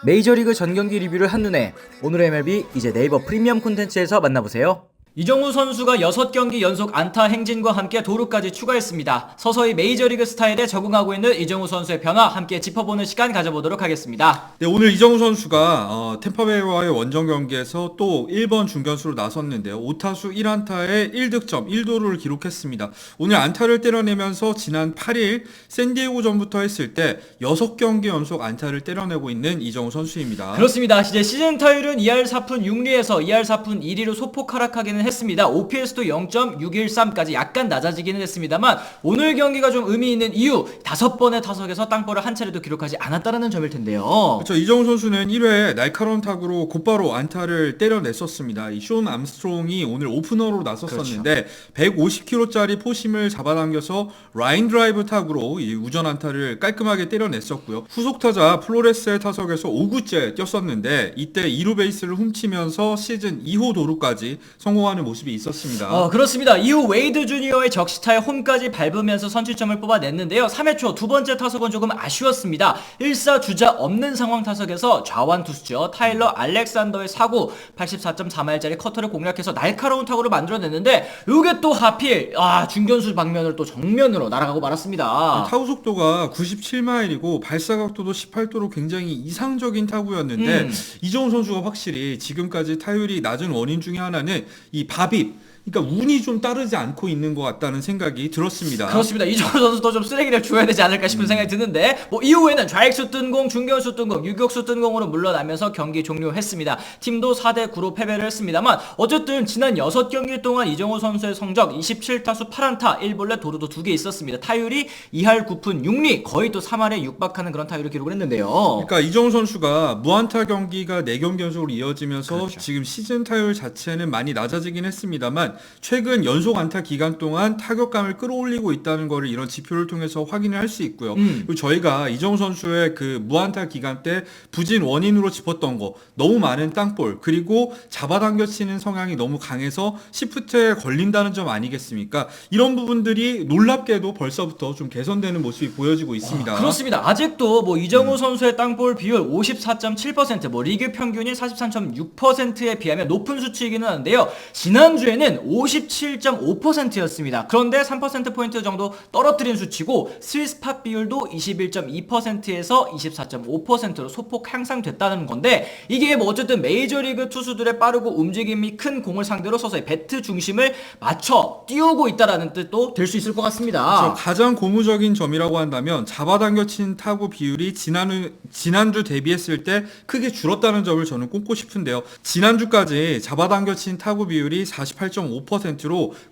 메이저리그 전경기 리뷰를 한눈에 오늘의 MLB 이제 네이버 프리미엄 콘텐츠에서 만나보세요. 이정우 선수가 6경기 연속 안타 행진과 함께 도루까지 추가했습니다. 서서히 메이저리그 스타일에 적응하고 있는 이정우 선수의 변화 함께 짚어보는 시간 가져보도록 하겠습니다. 네, 오늘 이정우 선수가 템파베이와의 원정 경기에서 또 1번 중견수로 나섰는데요. 5타수 1안타에 1득점 1도루를 기록했습니다. 오늘 안타를 때려내면서 지난 8일 샌디에고전부터 했을 때 6경기 연속 안타를 때려내고 있는 이정우 선수입니다. 그렇습니다. 이제 시즌 타율은 2할 4푼 6리에서 2할 4푼 2리로 소폭 하락하기는 했습니다. OPS도 0.613까지 약간 낮아지기는 했습니다만 오늘 경기가 좀 의미 있는 이유 5번의 타석에서 땅볼을 한 차례도 기록하지 않았다는 점일 텐데요. 그렇죠. 이정우 선수는 1회에 날카로운 타구로 곧바로 안타를 때려냈었습니다. 이 쇼 암스트롱이 오늘 오프너로 나섰었는데 그렇죠. 150km짜리 포심을 잡아당겨서 라인 드라이브 타구로 이 우전 안타를 깔끔하게 때려냈었고요. 후속 타자 플로레스의 타석에서 5구째 뛰었었는데 이때 2루 베이스를 훔치면서 시즌 2호 도루까지 성공하는 모습이 있었습니다. 그렇습니다. 이후 웨이드 주니어의 적시타에 홈까지 밟으면서 선취점을 뽑아냈는데요. 3회 초 두 번째 타석은 조금 아쉬웠습니다. 1사 주자 없는 상황 타석에서 좌완 투수죠. 타일러 알렉산더의 사구 84.4마일짜리 커터를 공략해서 날카로운 타구를 만들어냈는데 이게 또 하필 중견수 방면을 또 정면으로 날아가고 말았습니다. 타구 속도가 97마일이고 발사 각도도 18도로 굉장히 이상적인 타구였는데 이정우 선수가 확실히 지금까지 타율이 낮은 원인 중에 하나는 이 밥입, 그러니까 운이 좀 따르지 않고 있는 것 같다는 생각이 들었습니다. 그렇습니다. 이정우 선수도 좀 쓰레기를 줘야 되지 않을까 싶은 생각이 드는데 이후에는 좌익수 뜬 공, 중견수 뜬 공, 유격수 뜬 공으로 물러나면서 경기 종료했습니다. 팀도 4대9로 패배를 했습니다만 어쨌든 지난 6경기 동안 이정우 선수의 성적 27타수 8안타 1볼넷 도루도 2개 있었습니다. 타율이 2할 9푼 6리 거의 또 3할에 육박하는 그런 타율을 기록을 했는데요. 그러니까 이정우 선수가 무안타 경기가 4경기 연속으로 이어지면서 그렇죠. 지금 시즌 타율 자체는 많이 낮아지긴 했습니다만 최근 연속 안타 기간 동안 타격감을 끌어올리고 있다는 거를 이런 지표를 통해서 확인을 할 수 있고요. 그리고 저희가 이정우 선수의 그 무안타 기간 때 부진 원인으로 짚었던 거 너무 많은 땅볼 그리고 잡아당겨 치는 성향이 너무 강해서 시프트에 걸린다는 점 아니겠습니까? 이런 부분들이 놀랍게도 벌써부터 좀 개선되는 모습이 보여지고 있습니다. 그렇습니다. 아직도 이정우 선수의 땅볼 비율 54.7%, 리그 평균이 43.6%에 비하면 높은 수치이기는 하는데요. 지난주에는 57.5%였습니다. 그런데 3%포인트 정도 떨어뜨린 수치고 스윗스팟 비율도 21.2%에서 24.5%로 소폭 향상됐다는 건데 이게 어쨌든 메이저리그 투수들의 빠르고 움직임이 큰 공을 상대로 서서히 배트 중심을 맞춰 띄우고 있다는 뜻도 될 수 있을 것 같습니다. 그렇죠. 가장 고무적인 점이라고 한다면 잡아당겨 친 타구 비율이 지난주 대비했을 때 크게 줄었다는 점을 저는 꼽고 싶은데요. 지난주까지 잡아당겨 친 타구 비율이 48.5%로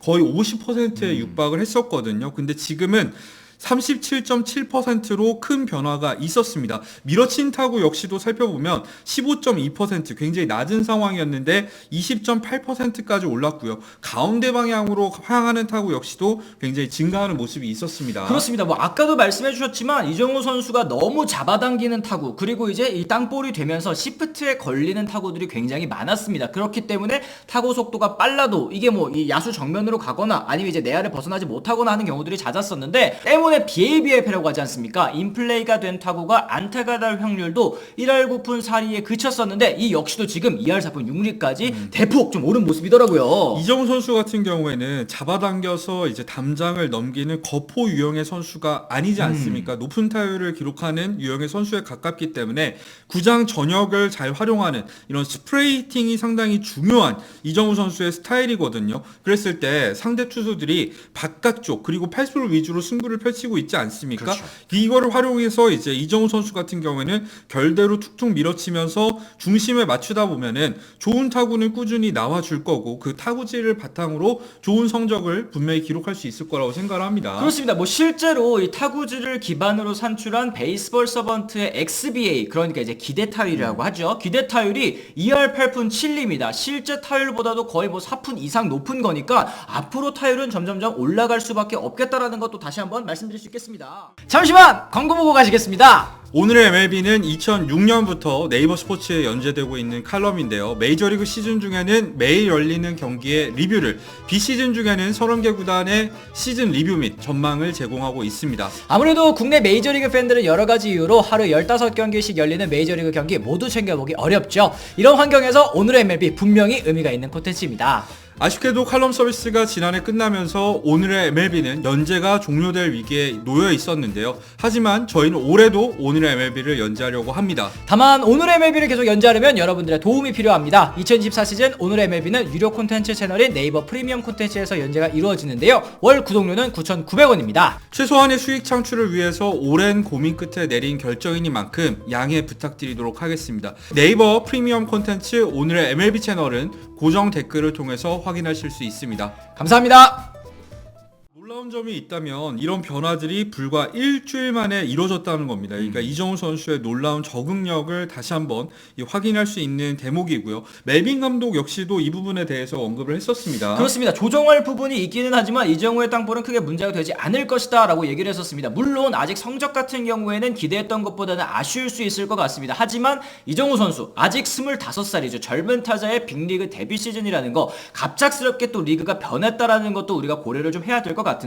거의 50%에 육박을 했었거든요. 근데 지금은 37.7%로 큰 변화가 있었습니다. 밀어친 타구 역시도 살펴보면 15.2% 굉장히 낮은 상황이었는데 20.8%까지 올랐고요. 가운데 방향으로 향하는 타구 역시도 굉장히 증가하는 모습이 있었습니다. 그렇습니다. 아까도 말씀해 주셨지만 이정우 선수가 너무 잡아당기는 타구 그리고 이제 이 땅볼이 되면서 시프트에 걸리는 타구들이 굉장히 많았습니다. 그렇기 때문에 타구 속도가 빨라도 이게 이 야수 정면으로 가거나 아니면 이제 내야를 벗어나지 못하거나 하는 경우들이 잦았었는데 때문에 BABF라고 하지 않습니까? 인플레이가 된 타구가 안타가 날 확률도 1할 9푼 4리에 그쳤었는데 이 역시도 지금 2할 4푼 6리까지 대폭 좀 오른 모습이더라고요. 이정우 선수 같은 경우에는 잡아당겨서 이제 담장을 넘기는 거포 유형의 선수가 아니지 않습니까? 높은 타율을 기록하는 유형의 선수에 가깝기 때문에 구장 전역을 잘 활용하는 이런 스프레이팅이 상당히 중요한 이정우 선수의 스타일이거든요. 그랬을 때 상대 투수들이 바깥쪽 그리고 팔수를 위주로 승부를 펼치고 있지 않습니까? 그렇죠. 이거를 활용해서 이제 이정우 선수 같은 경우에는 결대로 툭툭 밀어치면서 중심에 맞추다 보면은 좋은 타구는 꾸준히 나와줄 거고 그 타구질을 바탕으로 좋은 성적을 분명히 기록할 수 있을 거라고 생각을 합니다. 그렇습니다. 실제로 이 타구질을 기반으로 산출한 베이스볼 서번트의 XBA 그러니까 이제 기대 타율이라고 하죠. 기대 타율이 2할 8푼 7리입니다. 실제 타율보다도 거의 4푼 이상 높은 거니까 앞으로 타율은 점점점 올라갈 수밖에 없겠다라는 것도 다시 한번 말씀드릴 수 있겠습니다. 잠시만 광고 보고 가시겠습니다. 오늘의 MLB는 2006년부터 네이버 스포츠에 연재되고 있는 칼럼인데요. 메이저리그 시즌 중에는 매일 열리는 경기의 리뷰를, 비시즌 중에는 30개 구단의 시즌 리뷰 및 전망을 제공하고 있습니다. 아무래도 국내 메이저리그 팬들은 여러가지 이유로 하루 15경기씩 열리는 메이저리그 경기 모두 챙겨보기 어렵죠. 이런 환경에서 오늘의 MLB 분명히 의미가 있는 콘텐츠입니다. 아쉽게도 칼럼 서비스가 지난해 끝나면서 오늘의 MLB는 연재가 종료될 위기에 놓여 있었는데요. 하지만 저희는 올해도 오늘의 MLB를 연재하려고 합니다. 다만 오늘의 MLB를 계속 연재하려면 여러분들의 도움이 필요합니다. 2024 시즌 오늘의 MLB는 유료 콘텐츠 채널인 네이버 프리미엄 콘텐츠에서 연재가 이루어지는데요. 월 구독료는 9,900원입니다. 최소한의 수익 창출을 위해서 오랜 고민 끝에 내린 결정이니만큼 양해 부탁드리도록 하겠습니다. 네이버 프리미엄 콘텐츠 오늘의 MLB 채널은 고정 댓글을 통해서 확인하실 수 있습니다. 감사합니다. 놀라운 점이 있다면 이런 변화들이 불과 일주일 만에 이루어졌다는 겁니다. 그러니까 이정우 선수의 놀라운 적응력을 다시 한번 확인할 수 있는 대목이고요. 멜빈 감독 역시도 이 부분에 대해서 언급을 했었습니다. 그렇습니다. 조정할 부분이 있기는 하지만 이정우의 땅볼은 크게 문제가 되지 않을 것이다 라고 얘기를 했었습니다. 물론 아직 성적 같은 경우에는 기대했던 것보다는 아쉬울 수 있을 것 같습니다. 하지만 이정우 선수 아직 25살이죠. 젊은 타자의 빅리그 데뷔 시즌이라는 거, 갑작스럽게 또 리그가 변했다라는 것도 우리가 고려를 좀 해야 될 것 같은데요.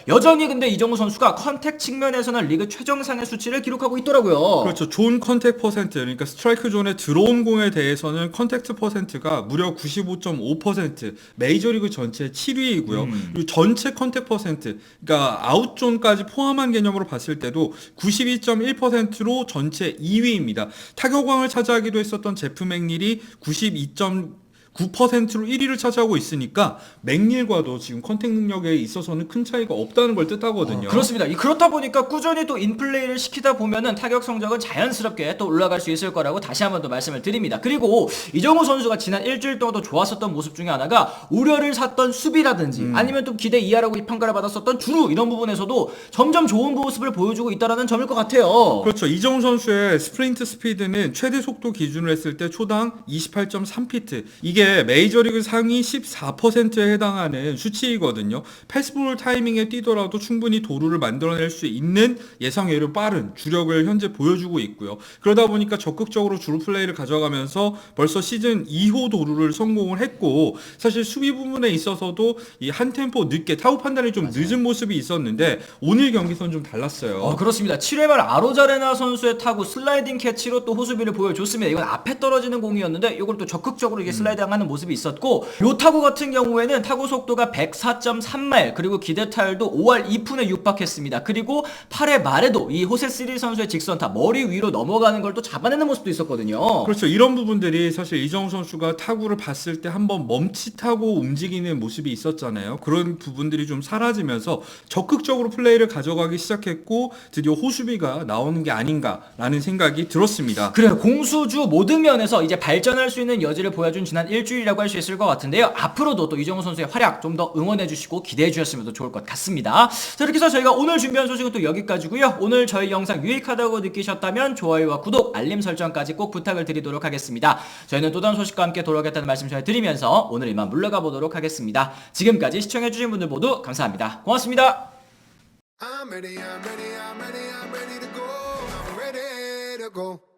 여전히 근데 이정우 선수가 컨택 측면에서는 리그 최정상의 수치를 기록하고 있더라고요. 그렇죠. 존 컨택 퍼센트, 그러니까 스트라이크 존에 들어온 공에 대해서는 컨택트 퍼센트가 무려 95.5%, 메이저리그 전체 7위이고요. 그리고 전체 컨택 퍼센트, 그러니까 아웃존까지 포함한 개념으로 봤을 때도 92.1%로 전체 2위입니다. 타격왕을 차지하기도 했었던 제프 맥닐이 92.9%로 1위를 차지하고 있으니까 맥닐과도 지금 컨택 능력에 있어서는 큰 차이가 없다는 걸 뜻하거든요. 그렇습니다. 그렇다 보니까 꾸준히 또 인플레이를 시키다 보면은 타격 성적은 자연스럽게 또 올라갈 수 있을 거라고 다시 한번 또 말씀을 드립니다. 그리고 이정우 선수가 지난 일주일 동안 또 좋았었던 모습 중에 하나가 우려를 샀던 수비라든지 아니면 또 기대 이하라고 평가를 받았었던 주루, 이런 부분에서도 점점 좋은 모습을 보여주고 있다는 점일 것 같아요. 그렇죠. 이정우 선수의 스프린트 스피드는 최대 속도 기준으로 했을 때 초당 28.3피트. 이게 메이저리그 상위 14%에 해당하는 수치이거든요. 패스볼 타이밍에 뛰더라도 충분히 도루를 만들어낼 수 있는 예상외로 빠른 주력을 현재 보여주고 있고요. 그러다 보니까 적극적으로 주루 플레이를 가져가면서 벌써 시즌 2호 도루를 성공을 했고, 사실 수비 부분에 있어서도 이 한 템포 늦게 타구 판단이 좀 늦은 모습이 있었는데 오늘 경기선 좀 달랐어요. 그렇습니다. 7회 말 아로자레나 선수의 타구 슬라이딩 캐치로 또 호수비를 보여줬습니다. 이건 앞에 떨어지는 공이었는데 이걸 또 적극적으로 이게 슬라이딩 하는 모습이 있었고, 요 타구 같은 경우에는 타구 속도가 104.3마일, 그리고 기대 타율도 5할 2푼에 육박했습니다. 그리고 8회 말에도 이 호세 시리 선수의 직선타 머리 위로 넘어가는 걸 또 잡아내는 모습도 있었거든요. 그렇죠. 이런 부분들이 사실 이정우 선수가 타구를 봤을 때 한번 멈칫하고 움직이는 모습이 있었잖아요. 그런 부분들이 좀 사라지면서 적극적으로 플레이를 가져가기 시작했고 드디어 호수비가 나오는 게 아닌가라는 생각이 들었습니다. 그래요. 공수주 모든 면에서 이제 발전할 수 있는 여지를 보여준 지난 일주일이라고 할 수 있을 것 같은데요. 앞으로도 또 이정우 선수의 활약 좀 더 응원해 주시고 기대해 주셨으면 더 좋을 것 같습니다. 자, 이렇게 해서 저희가 오늘 준비한 소식은 또 여기까지고요. 오늘 저희 영상 유익하다고 느끼셨다면 좋아요와 구독, 알림 설정까지 꼭 부탁을 드리도록 하겠습니다. 저희는 또 다른 소식과 함께 돌아오겠다는 말씀 전해드리면서 오늘 이만 물러가 보도록 하겠습니다. 지금까지 시청해 주신 분들 모두 감사합니다. 고맙습니다. I'm ready to go. I'm ready to go.